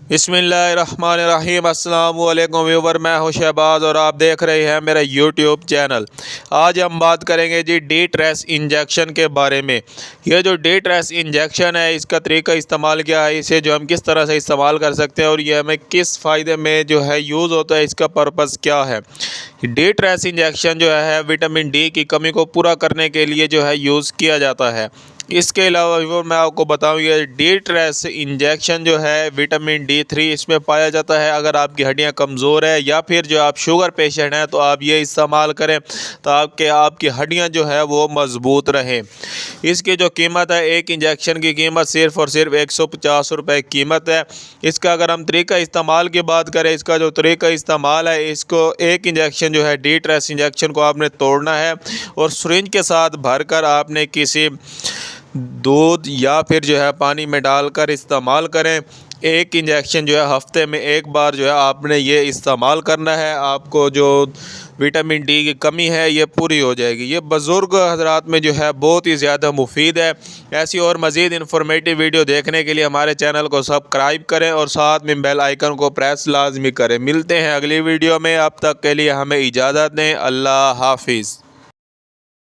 बिस्मिल्लाहिर्रहमानिर्रहीम। अस्सलाम वालेकुम व्यूवर, मैं हूं शहबाज और आप देख रहे हैं मेरा यूट्यूब चैनल। आज हम बात करेंगे जी डी ट्रेस इंजेक्शन के बारे में। ये जो डी ट्रेस इंजेक्शन है, इसका तरीका इस्तेमाल क्या है, इसे जो हम किस तरह से इस्तेमाल कर सकते हैं और ये हमें किस फ़ायदे में जो है यूज़ होता है, इसका पर्पज़ क्या है। डी ट्रेस इंजेक्शन जो है विटामिन डी की कमी को पूरा करने के लिए जो है यूज़ किया जाता है। इसके अलावा वो मैं आपको बताऊं, ये डी ट्रेस इंजेक्शन जो है विटामिन D3 इसमें पाया जाता है। अगर आपकी हड्डियां कमज़ोर है या फिर जो आप शुगर पेशेंट हैं तो आप ये इस्तेमाल करें तो आपकी हड्डियां जो है वो मज़बूत रहें। इसकी जो कीमत है, एक इंजेक्शन की कीमत सिर्फ़ और सिर्फ 150 रुपये कीमत है। इसका अगर हम तरीका इस्तेमाल की बात करें, इसका जो तरीका इस्तेमाल है, इसको एक इंजेक्शन जो है डी ट्रेस इंजेक्शन को आपने तोड़ना है और सिरिंज के साथ भरकर आपने किसी दूध या फिर जो है पानी में डालकर इस्तेमाल करें। एक इंजेक्शन जो है हफ्ते में एक बार जो है आपने ये इस्तेमाल करना है। आपको जो विटामिन डी की कमी है ये पूरी हो जाएगी। ये बुज़ुर्ग हज़रात में जो है बहुत ही ज़्यादा मुफीद है। ऐसी और मज़ीद इन्फॉर्मेटिव वीडियो देखने के लिए हमारे चैनल को सब्सक्राइब करें और साथ में बेल आइकन को प्रेस लाजमी करें। मिलते हैं अगली वीडियो में, अब तक के लिए हमें इजाज़त दें। अल्लाह हाफिज़।